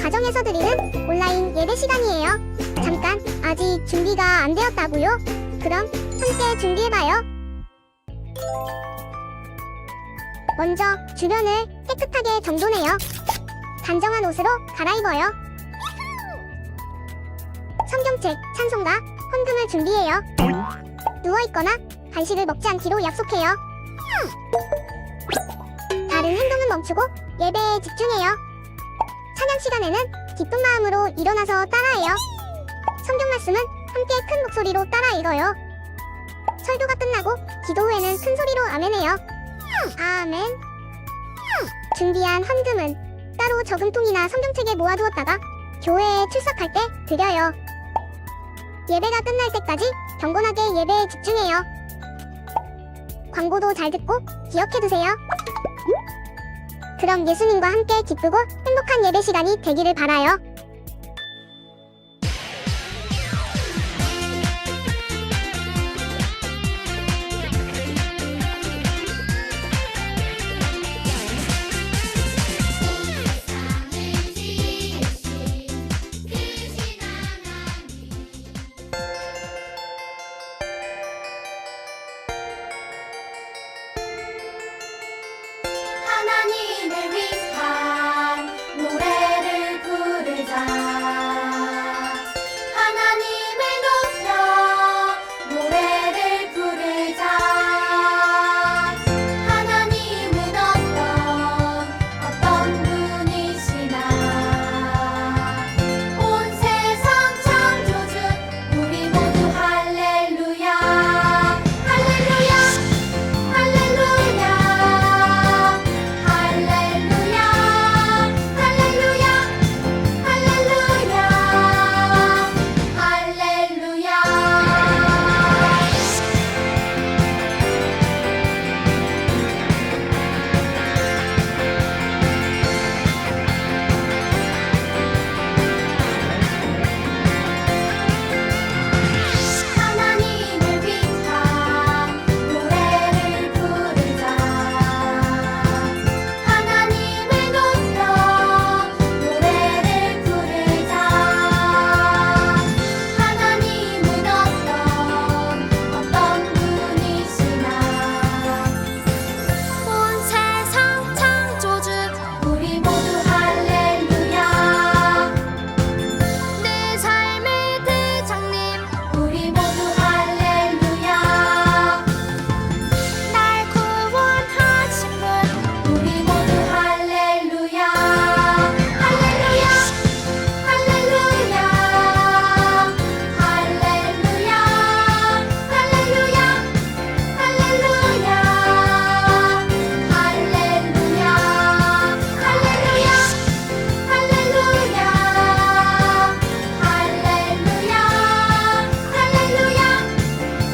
가정에서 드리는 온라인 예배 시간이에요. 잠깐, 아직 준비가 안 되었다고요? 그럼 함께 준비해봐요. 먼저 주변을 깨끗하게 정돈해요. 단정한 옷으로 갈아입어요. 성경책, 찬송가, 헌금을 준비해요. 누워있거나 간식을 먹지 않기로 약속해요. 다른 행동은 멈추고 예배에 집중해요. 찬양 시간에는 기쁜 마음으로 일어나서 따라해요. 성경 말씀은 함께 큰 목소리로 따라 읽어요. 설교가 끝나고 기도 후에는 큰 소리로 아멘해요. 아멘. 준비한 헌금은 따로 저금통이나 성경책에 모아두었다가 교회에 출석할 때 드려요. 예배가 끝날 때까지 경건하게 예배에 집중해요. 광고도 잘 듣고 기억해두세요. 그럼 예수님과 함께 기쁘고 행복한 예배 시간이 되기를 바라요. 하나님을 위한 노래를 부르자. 하나님을 높여 노래를 부르자. 하나님은 어떤 분이시나. 온 세상 창조주 우리 모두 할렐루야. 할렐루야. 할렐루야. 하나님을 위한 노래를 부르자. 하나님을 높여 노래를 부르자. 하나님은 어떤 분이시나. 온 세상 창조주 우리 모두 할렐루야. 내 삶의 대장님 우리 모두 할렐루야. 날 구원하신 분 우리 모두 할렐루야. 할렐루야. 할렐루야. 할렐루야. 할렐루야. 할렐루야. 할렐루야. 할렐루야. 할렐루야.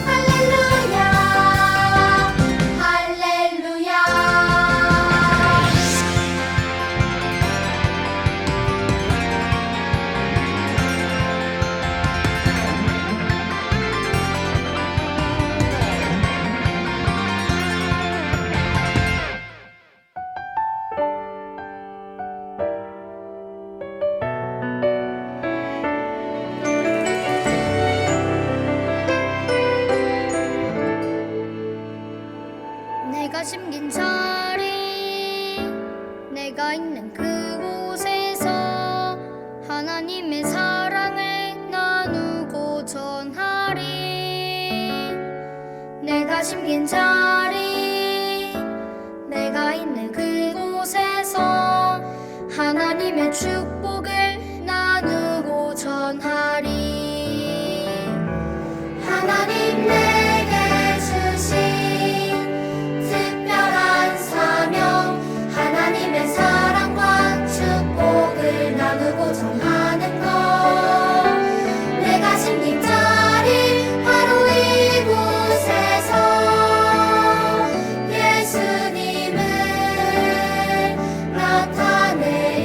할렐루야. 할렐루야. 내가 심긴 자리, 내가 있는 그곳에서 하나님의 사랑을 나누고 전하리. 내가 심긴 자리, 내가 있는 그곳에서 하나님의 축복을 나누고 전하리. 하나님 내게 주신 특별한 사명, 하나님의 사랑과 축복을 나누고 전하는 것. 내가 심긴 자리 바로 이곳에서 예수님을 나타내리.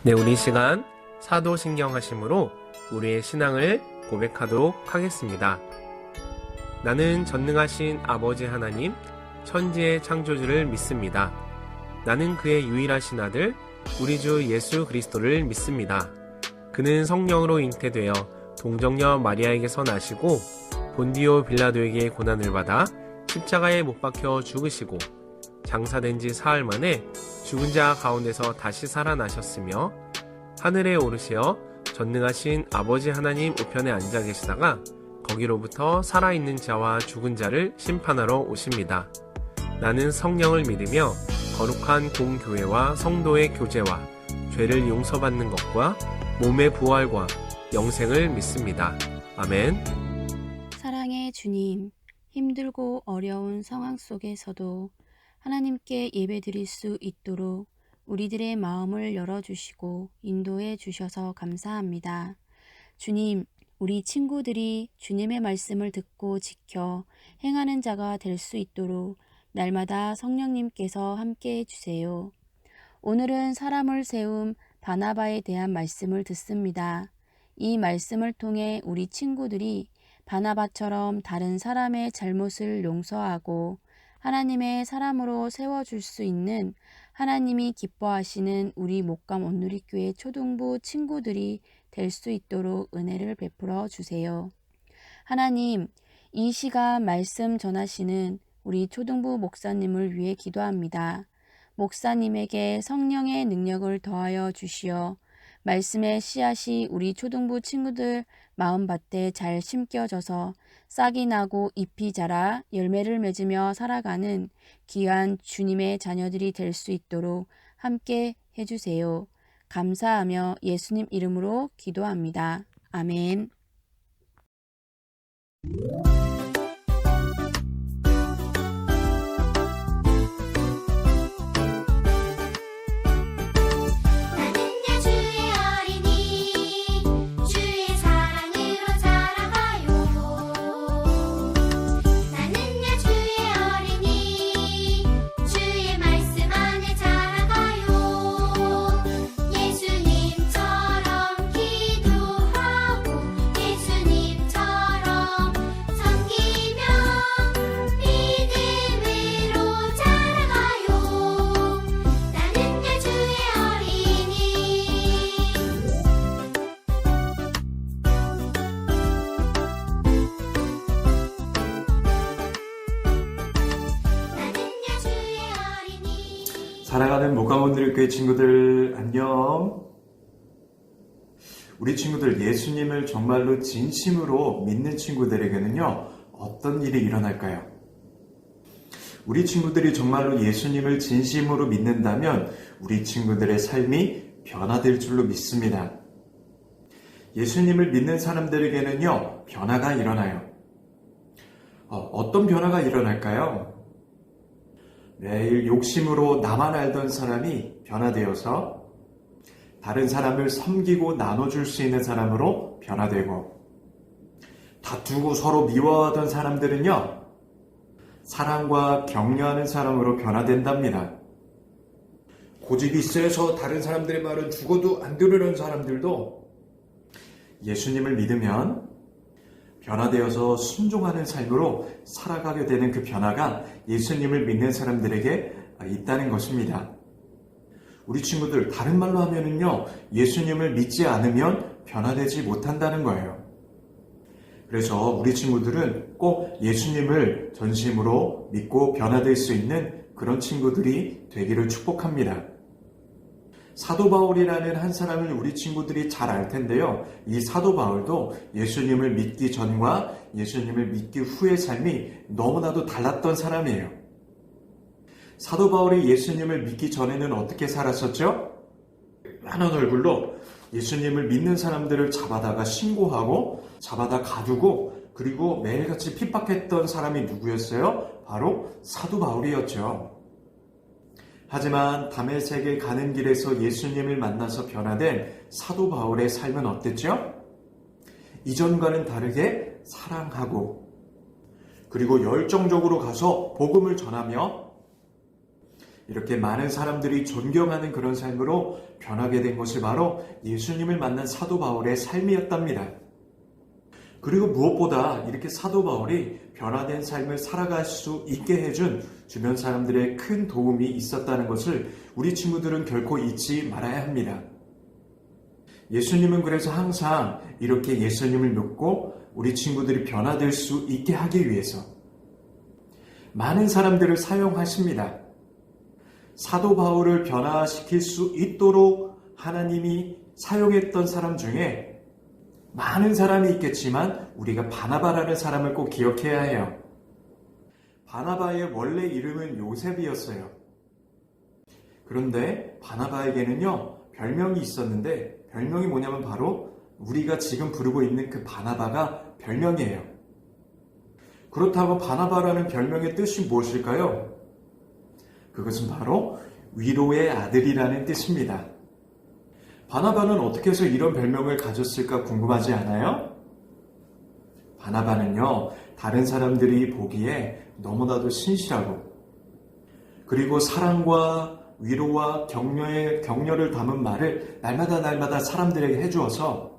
네, 우리 시간 사도신경하심으로 우리의 신앙을 고백하도록 하겠습니다. 나는 전능하신 아버지 하나님, 천지의 창조주를 믿습니다. 나는 그의 유일하신 아들, 우리 주 예수 그리스도를 믿습니다. 그는 성령으로 잉태되어 동정녀 마리아에게서 나시고 본디오 빌라도에게 고난을 받아 십자가에 못 박혀 죽으시고 장사된 지 사흘 만에 죽은 자 가운데서 다시 살아나셨으며 하늘에 오르시어 전능하신 아버지 하나님 우편에 앉아 계시다가 거기로부터 살아있는 자와 죽은 자를 심판하러 오십니다. 나는 성령을 믿으며 거룩한 공교회와 성도의 교제와 죄를 용서받는 것과 몸의 부활과 영생을 믿습니다. 아멘. 사랑의 주님, 힘들고 어려운 상황 속에서도 하나님께 예배드릴 수 있도록 우리들의 마음을 열어주시고 인도해 주셔서 감사합니다. 주님, 우리 친구들이 주님의 말씀을 듣고 지켜 행하는 자가 될 수 있도록 날마다 성령님께서 함께 해주세요. 오늘은 사람을 세움 바나바에 대한 말씀을 듣습니다. 이 말씀을 통해 우리 친구들이 바나바처럼 다른 사람의 잘못을 용서하고 하나님의 사람으로 세워줄 수 있는 하나님이 기뻐하시는 우리 목감 온누리교회 초등부 친구들이 될 수 있도록 은혜를 베풀어 주세요. 하나님, 이 시간 말씀 전하시는 우리 초등부 목사님을 위해 기도합니다. 목사님에게 성령의 능력을 더하여 주시어 말씀의 씨앗이 우리 초등부 친구들 마음밭에 잘 심겨져서 싹이 나고 잎이 자라 열매를 맺으며 살아가는 귀한 주님의 자녀들이 될 수 있도록 함께 해주세요. 감사하며 예수님 이름으로 기도합니다. 아멘. 나는야 주의 어린이 주의 사랑으로 자라가요. 나는야 주의 어린이 주의 말씀 안에 자라가요. 예수님처럼 기도하고 예수님처럼 섬기며 믿음으로 자라가요. 나는야 주의 어린이 나는야 주의 어린이 사랑하는 목감원들교회 친구들 안녕. 우리 친구들 예수님을 정말로 진심으로 믿는 친구들에게는요 어떤 일이 일어날까요? 우리 친구들이 정말로 예수님을 진심으로 믿는다면 우리 친구들의 삶이 변화될 줄로 믿습니다. 예수님을 믿는 사람들에게는요 변화가 일어나요. 어떤 변화가 일어날까요? 매일 욕심으로 나만 알던 사람이 변화되어서 다른 사람을 섬기고 나눠줄 수 있는 사람으로 변화되고, 다투고 서로 미워하던 사람들은요 사랑과 격려하는 사람으로 변화된답니다. 고집이 세서 다른 사람들의 말은 죽어도 안 들으려는 사람들도 예수님을 믿으면 변화되어서 순종하는 삶으로 살아가게 되는 그 변화가 예수님을 믿는 사람들에게 있다는 것입니다. 우리 친구들 다른 말로 하면은요 예수님을 믿지 않으면 변화되지 못한다는 거예요. 그래서 우리 친구들은 꼭 예수님을 전심으로 믿고 변화될 수 있는 그런 친구들이 되기를 축복합니다. 사도 바울이라는 한 사람을 우리 친구들이 잘 알 텐데요. 이 사도 바울도 예수님을 믿기 전과 예수님을 믿기 후의 삶이 너무나도 달랐던 사람이에요. 사도 바울이 예수님을 믿기 전에는 어떻게 살았었죠? 많은 얼굴로 예수님을 믿는 사람들을 잡아다가 신고하고 잡아다 가두고 그리고 매일같이 핍박했던 사람이 누구였어요? 바로 사도 바울이었죠. 하지만 다메섹에 가는 길에서 예수님을 만나서 변화된 사도 바울의 삶은 어땠죠? 이전과는 다르게 사랑하고 그리고 열정적으로 가서 복음을 전하며 이렇게 많은 사람들이 존경하는 그런 삶으로 변하게 된 것이 바로 예수님을 만난 사도 바울의 삶이었답니다. 그리고 무엇보다 이렇게 사도 바울이 변화된 삶을 살아갈 수 있게 해준 주변 사람들의 큰 도움이 있었다는 것을 우리 친구들은 결코 잊지 말아야 합니다. 예수님은 그래서 항상 이렇게 예수님을 믿고 우리 친구들이 변화될 수 있게 하기 위해서 많은 사람들을 사용하십니다. 사도 바울을 변화시킬 수 있도록 하나님이 사용했던 사람 중에 많은 사람이 있겠지만 우리가 바나바라는 사람을 꼭 기억해야 해요. 바나바의 원래 이름은 요셉이었어요. 그런데 바나바에게는요, 별명이 있었는데 별명이 뭐냐면 바로 우리가 지금 부르고 있는 그 바나바가 별명이에요. 그렇다고 바나바라는 별명의 뜻이 무엇일까요? 그것은 바로 위로의 아들이라는 뜻입니다. 바나바는 어떻게 해서 이런 별명을 가졌을까 궁금하지 않아요? 바나바는요, 다른 사람들이 보기에 너무나도 신실하고 그리고 사랑과 위로와 격려를 담은 말을 날마다 사람들에게 해주어서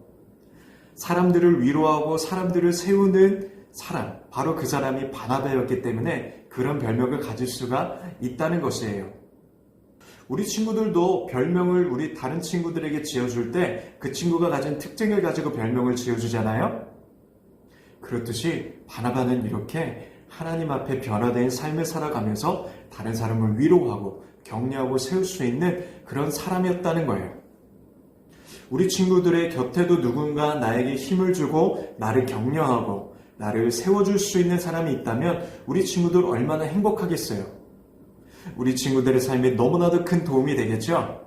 사람들을 위로하고 사람들을 세우는 사람, 바로 그 사람이 바나바였기 때문에 그런 별명을 가질 수가 있다는 것이에요. 우리 친구들도 별명을 우리 다른 친구들에게 지어줄 때 그 친구가 가진 특징을 가지고 별명을 지어주잖아요. 그렇듯이 바나바는 이렇게 하나님 앞에 변화된 삶을 살아가면서 다른 사람을 위로하고 격려하고 세울 수 있는 그런 사람이었다는 거예요. 우리 친구들의 곁에도 누군가 나에게 힘을 주고 나를 격려하고 나를 세워줄 수 있는 사람이 있다면 우리 친구들 얼마나 행복하겠어요. 우리 친구들의 삶에 너무나도 큰 도움이 되겠죠?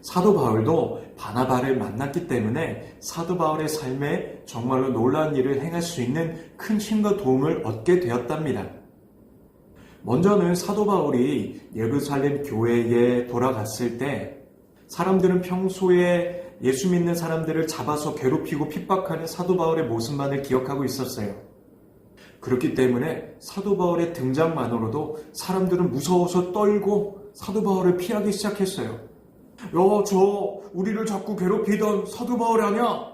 사도 바울도 바나바를 만났기 때문에 사도 바울의 삶에 정말로 놀라운 일을 행할 수 있는 큰 힘과 도움을 얻게 되었답니다. 먼저는 사도 바울이 예루살렘 교회에 돌아갔을 때 사람들은 평소에 예수 믿는 사람들을 잡아서 괴롭히고 핍박하는 사도 바울의 모습만을 기억하고 있었어요. 그렇기 때문에 사도 바울의 등장만으로도 사람들은 무서워서 떨고 사도 바울을 피하기 시작했어요. 저 우리를 자꾸 괴롭히던 사도 바울 아니야?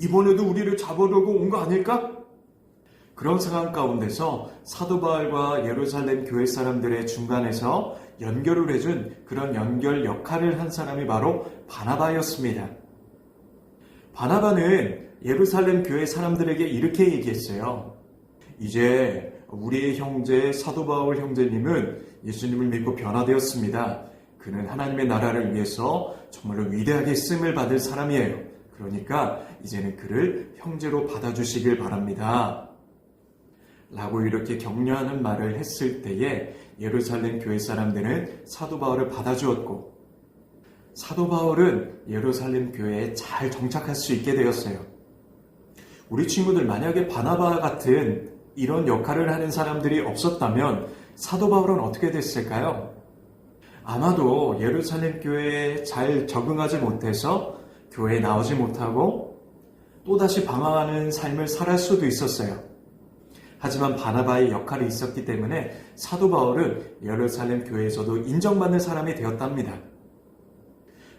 이번에도 우리를 잡으려고 온 거 아닐까? 그런 상황 가운데서 사도 바울과 예루살렘 교회 사람들의 중간에서 연결을 해준 그런 연결 역할을 한 사람이 바로 바나바였습니다. 바나바는 예루살렘 교회 사람들에게 이렇게 얘기했어요. 이제 우리의 형제 사도 바울 형제님은 예수님을 믿고 변화되었습니다. 그는 하나님의 나라를 위해서 정말로 위대하게 쓰임을 받을 사람이에요. 그러니까 이제는 그를 형제로 받아주시길 바랍니다. 라고 이렇게 격려하는 말을 했을 때에 예루살렘 교회 사람들은 사도 바울을 받아주었고 사도 바울은 예루살렘 교회에 잘 정착할 수 있게 되었어요. 우리 친구들 만약에 바나바 같은 이런 역할을 하는 사람들이 없었다면 사도 바울은 어떻게 됐을까요? 아마도 예루살렘 교회에 잘 적응하지 못해서 교회에 나오지 못하고 또다시 방황하는 삶을 살할 수도 있었어요. 하지만 바나바의 역할이 있었기 때문에 사도 바울은 예루살렘 교회에서도 인정받는 사람이 되었답니다.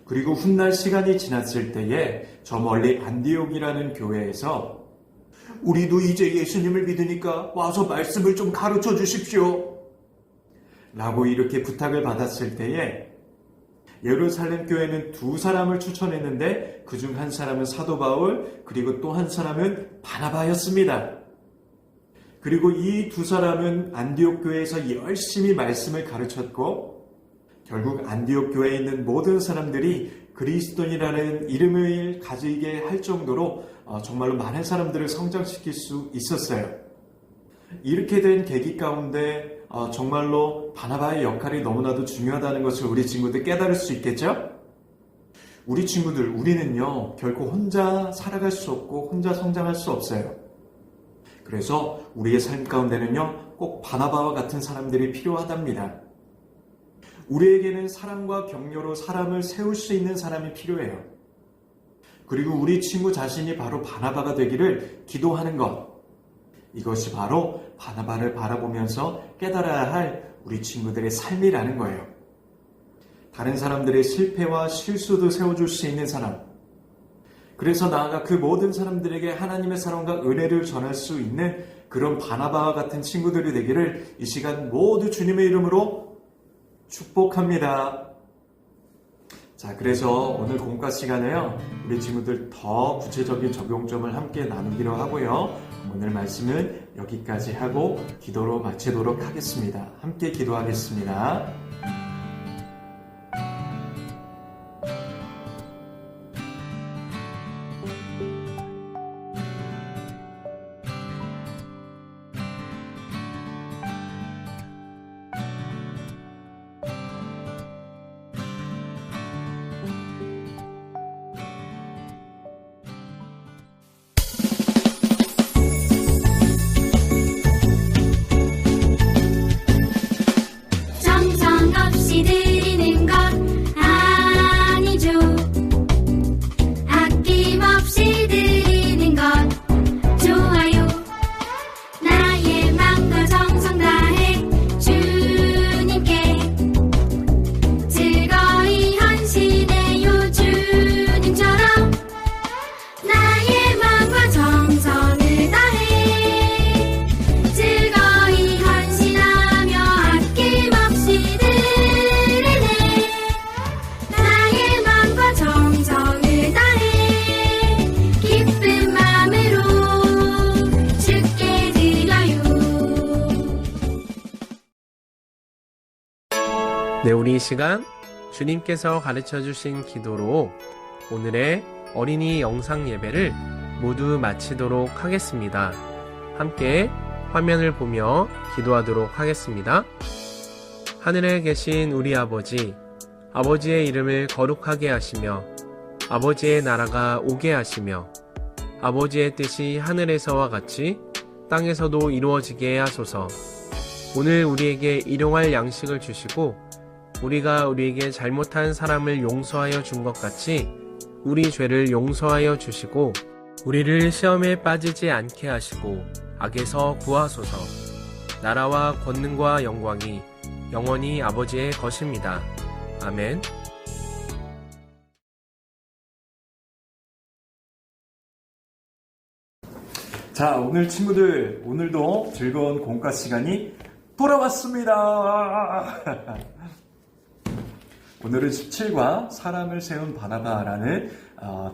그리고 훗날 시간이 지났을 때에 저 멀리 안디옥이라는 교회에서 우리도 이제 예수님을 믿으니까 와서 말씀을 좀 가르쳐 주십시오. 라고 이렇게 부탁을 받았을 때에 예루살렘 교회는 두 사람을 추천했는데 그중 한 사람은 사도 바울 그리고 또 한 사람은 바나바였습니다. 그리고 이 두 사람은 안디옥 교회에서 열심히 말씀을 가르쳤고 결국 안디옥 교회에 있는 모든 사람들이 그리스도인이라는 이름을 가지게 할 정도로 정말로 많은 사람들을 성장시킬 수 있었어요. 이렇게 된 계기 가운데 정말로 바나바의 역할이 너무나도 중요하다는 것을 우리 친구들 깨달을 수 있겠죠? 우리 친구들, 우리는요 결코 혼자 살아갈 수 없고 혼자 성장할 수 없어요. 그래서 우리의 삶 가운데는요 꼭 바나바와 같은 사람들이 필요하답니다. 우리에게는 사랑과 격려로 사람을 세울 수 있는 사람이 필요해요. 그리고 우리 친구 자신이 바로 바나바가 되기를 기도하는 것, 이것이 바로 바나바를 바라보면서 깨달아야 할 우리 친구들의 삶이라는 거예요. 다른 사람들의 실패와 실수도 세워줄 수 있는 사람. 그래서 나아가 그 모든 사람들에게 하나님의 사랑과 은혜를 전할 수 있는 그런 바나바와 같은 친구들이 되기를 이 시간 모두 주님의 이름으로 축복합니다. 자, 그래서 오늘 공과 시간에요, 우리 친구들 더 구체적인 적용점을 함께 나누기로 하고요. 오늘 말씀은 여기까지 하고 기도로 마치도록 하겠습니다. 함께 기도하겠습니다. 정성 없이 드리는 것 아니죠. 아낌없이 드리는 것 좋아요. 나의 마음과 정성 다해 주님께 즐거이 헌신해요. 주님처럼 나의 마음과 정성을 다해 즐거이 헌신하며 아낌없이 드리네. 나의 마음과 정성을 다해 기쁜 마음으로 주께 드려요. 네, 우리 이 시간 주님께서 가르쳐 주신 기도로 오늘의 어린이 영상 예배를 모두 마치도록 하겠습니다. 함께 화면을 보며 기도하도록 하겠습니다. 하늘에 계신 우리 아버지, 아버지의 이름을 거룩하게 하시며 아버지의 나라가 오게 하시며 아버지의 뜻이 하늘에서와 같이 땅에서도 이루어지게 하소서. 오늘 우리에게 일용할 양식을 주시고 우리가 우리에게 잘못한 사람을 용서하여 준 것 같이 우리 죄를 용서하여 주시고 우리를 시험에 빠지지 않게 하시고 악에서 구하소서. 나라와 권능과 영광이 영원히 아버지의 것입니다. 아멘. 자, 오늘 친구들, 오늘도 즐거운 공과 시간이 돌아왔습니다. 오늘은 17과 사람을 세운 바나바라는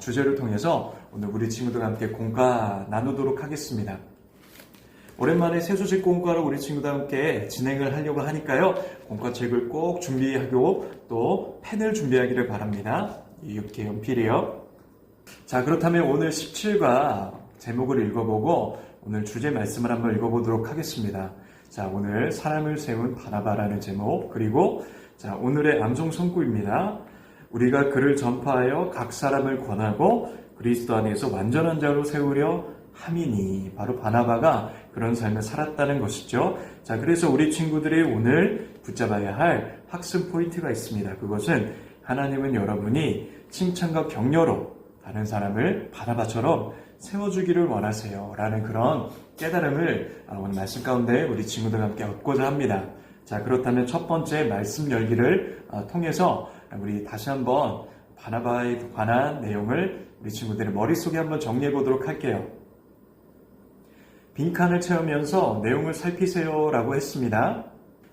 주제를 통해서 오늘 우리 친구들과 함께 공과 나누도록 하겠습니다. 오랜만에 세수식 공과를 우리 친구들과 함께 진행을 하려고 하니까요, 공과책을 꼭 준비하고 또 펜을 준비하기를 바랍니다. 이렇게 연필이요. 자, 그렇다면 오늘 17과 제목을 읽어보고 오늘 주제 말씀을 한번 읽어보도록 하겠습니다. 자, 오늘 사람을 세운 바나바라는 제목, 그리고 자, 오늘의 암송 선구입니다. 우리가 그를 전파하여 각 사람을 권하고 그리스도 안에서 완전한 자로 세우려 함이니. 바로 바나바가 그런 삶을 살았다는 것이죠. 자, 그래서 우리 친구들이 오늘 붙잡아야 할 학습 포인트가 있습니다. 그것은 하나님은 여러분이 칭찬과 격려로 다른 사람을 바나바처럼 세워주기를 원하세요 라는 그런 깨달음을 오늘 말씀 가운데 우리 친구들과 함께 얻고자 합니다. 자, 그렇다면 첫 번째 말씀 열기를 통해서 우리 다시 한번 바나바에 관한 내용을 우리 친구들의 머릿속에 한번 정리해 보도록 할게요. 빈칸을 채우면서 내용을 살피세요 라고 했습니다.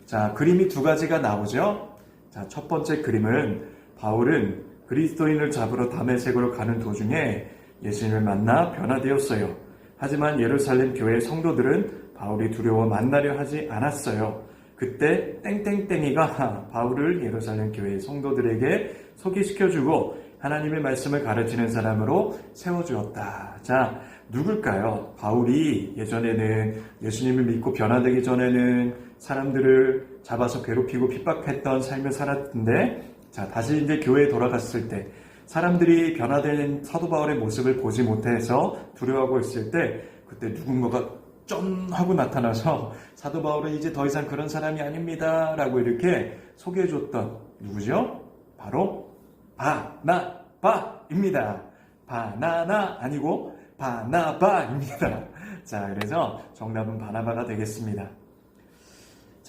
자, 그림이 두 가지가 나오죠. 자, 첫 번째 그림은 바울은 그리스도인을 잡으러 다메섹으로 가는 도중에 예수님을 만나 변화되었어요. 하지만 예루살렘 교회 성도들은 바울이 두려워 만나려 하지 않았어요. 그때 땡땡땡이가 바울을 예루살렘 교회 성도들에게 소개시켜주고 하나님의 말씀을 가르치는 사람으로 세워주었다. 자, 누굴까요? 바울이 예전에는 예수님을 믿고 변화되기 전에는 사람들을 잡아서 괴롭히고 핍박했던 삶을 살았는데, 자, 다시 이제 교회에 돌아갔을 때 사람들이 변화된 사도 바울의 모습을 보지 못해서 두려워하고 있을 때 그때 누군가가 쩐 하고 나타나서 사도 바울은 이제 더 이상 그런 사람이 아닙니다 라고 이렇게 소개해줬던 누구죠? 바로 바나바입니다. 바나나 아니고 바나바입니다. 자, 그래서 정답은 바나바가 되겠습니다.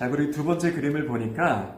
자, 그리고 두 번째 그림을 보니까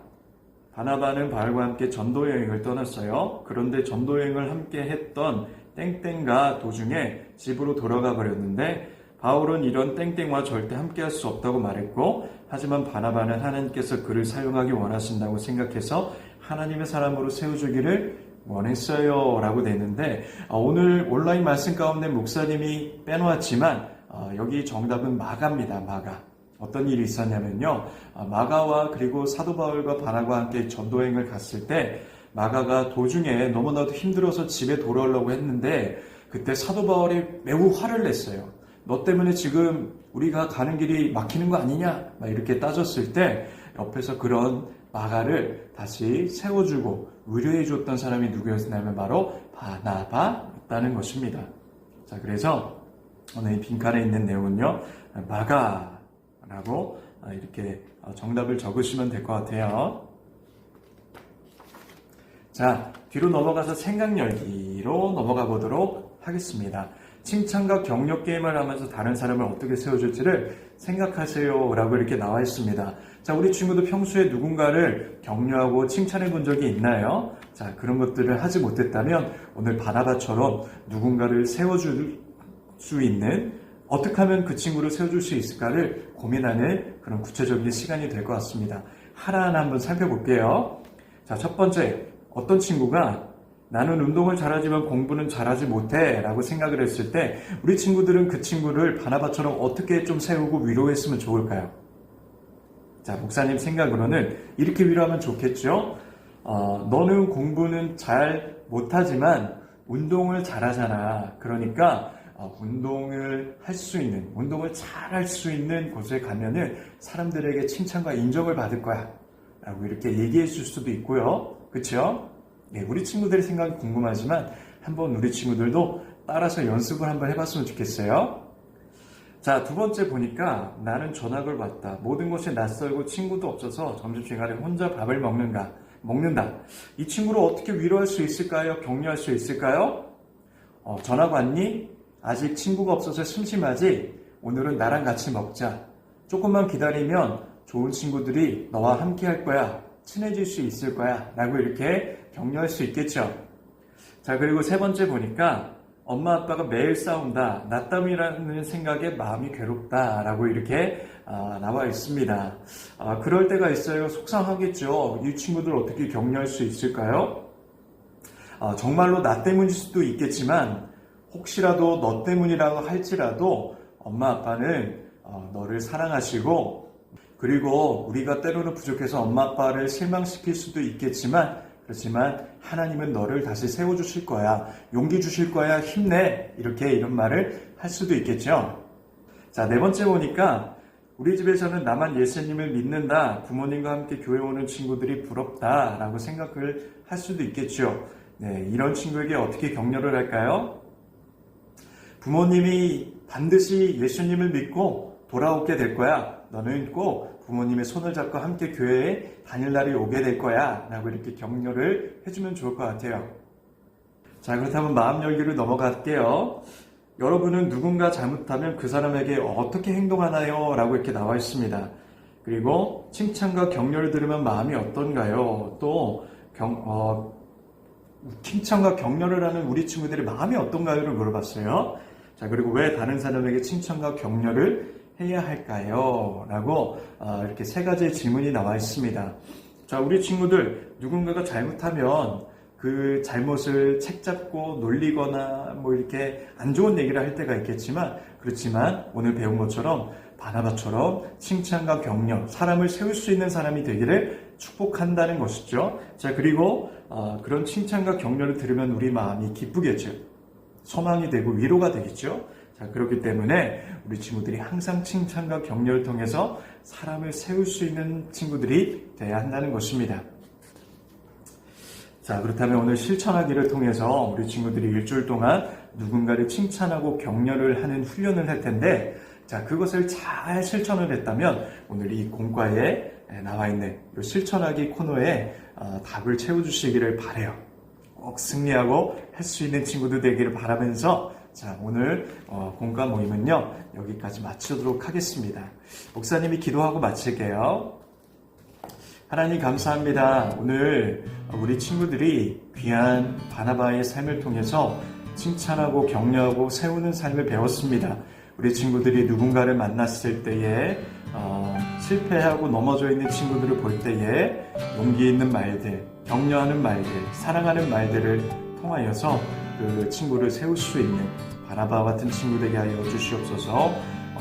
바나바는 바울과 함께 전도 여행을 떠났어요. 그런데 전도 여행을 함께 했던 땡땡과 도중에 집으로 돌아가 버렸는데 바울은 이런 땡땡과 절대 함께 할 수 없다고 말했고, 하지만 바나바는 하나님께서 그를 사용하기 원하신다고 생각해서 하나님의 사람으로 세워주기를 원했어요 라고 되는데, 오늘 온라인 말씀 가운데 목사님이 빼놓았지만 여기 정답은 마가입니다. 마가. 어떤 일이 있었냐면요, 마가와 그리고 사도 바울과 바나바와 함께 전도여행을 갔을 때 마가가 도중에 너무나도 힘들어서 집에 돌아오려고 했는데, 그때 사도 바울이 매우 화를 냈어요. 너 때문에 지금 우리가 가는 길이 막히는 거 아니냐? 막 이렇게 따졌을 때 옆에서 그런 마가를 다시 세워주고 위로해줬던 사람이 누구였냐면 바로 바나바였다는 것입니다. 자, 그래서 오늘 이 빈칸에 있는 내용은요, 마가라고 이렇게 정답을 적으시면 될 것 같아요. 자, 뒤로 넘어가서 생각 열기로 넘어가 보도록 하겠습니다. 칭찬과 격려 게임을 하면서 다른 사람을 어떻게 세워줄지를 생각하세요 라고 이렇게 나와 있습니다. 자, 우리 친구도 평소에 누군가를 격려하고 칭찬해 본 적이 있나요? 자, 그런 것들을 하지 못했다면 오늘 바나바처럼 누군가를 세워줄 수 있는, 어떻게 하면 그 친구를 세워줄 수 있을까를 고민하는 그런 구체적인 시간이 될 것 같습니다. 하나하나 한번 살펴볼게요. 자, 첫 번째, 어떤 친구가 나는 운동을 잘하지만 공부는 잘하지 못해 라고 생각을 했을 때 우리 친구들은 그 친구를 바나바처럼 어떻게 좀 세우고 위로했으면 좋을까요? 자, 목사님 생각으로는 이렇게 위로하면 좋겠죠? 너는 공부는 잘 못하지만 운동을 잘하잖아. 그러니까 운동을 할 수 있는, 운동을 잘 할 수 있는 곳에 가면은 사람들에게 칭찬과 인정을 받을 거야 라고 이렇게 얘기해 줄 수도 있고요. 그렇죠? 네, 우리 친구들의 생각이 궁금하지만 한번 우리 친구들도 따라서 연습을 한번 해봤으면 좋겠어요. 자, 두 번째 보니까 나는 전학을 왔다. 모든 것이 낯설고 친구도 없어서 점심시간에 혼자 밥을 먹는다. 이 친구를 어떻게 위로할 수 있을까요? 격려할 수 있을까요? 전학 왔니? 아직 친구가 없어서 심심하지? 오늘은 나랑 같이 먹자. 조금만 기다리면 좋은 친구들이 너와 함께 할 거야. 친해질 수 있을 거야 라고 이렇게 격려할 수 있겠죠. 자, 그리고 세 번째 보니까 엄마 아빠가 매일 싸운다. 나 때문이라는 생각에 마음이 괴롭다 라고 이렇게 나와 있습니다. 그럴 때가 있어요. 속상하겠죠. 이 친구들 어떻게 격려할 수 있을까요? 정말로 나 때문일 수도 있겠지만 혹시라도 너 때문이라고 할지라도 엄마 아빠는 너를 사랑하시고, 그리고 우리가 때로는 부족해서 엄마 아빠를 실망시킬 수도 있겠지만, 그렇지만 하나님은 너를 다시 세워주실 거야, 용기 주실 거야, 힘내, 이렇게 이런 말을 할 수도 있겠죠. 자, 네 번째 보니까 우리 집에서는 나만 예수님을 믿는다. 부모님과 함께 교회 오는 친구들이 부럽다 라고 생각을 할 수도 있겠죠. 네, 이런 친구에게 어떻게 격려를 할까요? 부모님이 반드시 예수님을 믿고 돌아오게 될 거야. 너는 꼭 부모님의 손을 잡고 함께 교회에 다닐 날이 오게 될 거야 라고 이렇게 격려를 해주면 좋을 것 같아요. 자, 그렇다면 마음 열기로 넘어갈게요. 여러분은 누군가 잘못하면 그 사람에게 어떻게 행동하나요? 라고 이렇게 나와 있습니다. 그리고 칭찬과 격려를 들으면 마음이 어떤가요? 또 칭찬과 격려를 하는 우리 친구들의 마음이 어떤가요를 물어봤어요. 자, 그리고 왜 다른 사람에게 칭찬과 격려를 해야 할까요? 라고 이렇게 세 가지의 질문이 나와 있습니다. 자, 우리 친구들 누군가가 잘못하면 그 잘못을 책잡고 놀리거나 뭐 이렇게 안 좋은 얘기를 할 때가 있겠지만, 그렇지만 오늘 배운 것처럼 바나바처럼 칭찬과 격려, 사람을 세울 수 있는 사람이 되기를 축복한다는 것이죠. 자, 그리고 그런 칭찬과 격려를 들으면 우리 마음이 기쁘겠죠. 소망이 되고 위로가 되겠죠. 자, 그렇기 때문에 우리 친구들이 항상 칭찬과 격려를 통해서 사람을 세울 수 있는 친구들이 돼야 한다는 것입니다. 자, 그렇다면 오늘 실천하기를 통해서 우리 친구들이 일주일 동안 누군가를 칭찬하고 격려를 하는 훈련을 할 텐데, 자, 그것을 잘 실천을 했다면 오늘 이 공과에 나와 있는 이 실천하기 코너에 답을 채워주시기를 바라요. 꼭 승리하고 할 수 있는 친구들 되기를 바라면서, 자, 오늘 공과 모임은요 여기까지 마치도록 하겠습니다. 목사님이 기도하고 마칠게요. 하나님 감사합니다. 오늘 우리 친구들이 귀한 바나바의 삶을 통해서 칭찬하고 격려하고 세우는 삶을 배웠습니다. 우리 친구들이 누군가를 만났을 때에 실패하고 넘어져 있는 친구들을 볼 때에 용기 있는 말들, 격려하는 말들, 사랑하는 말들을 통하여서 그 친구를 세울 수 있는 바나바와 같은 친구 되게 하여 주시옵소서.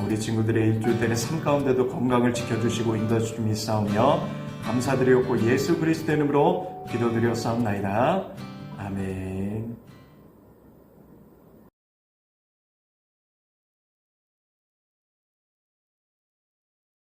우리 친구들의 일주일되는 삶 가운데도 건강을 지켜주시고 인도해주심이 있사오며 감사드리옵고 예수 그리스도 이름으로 기도드렸사옵나이다. 아멘.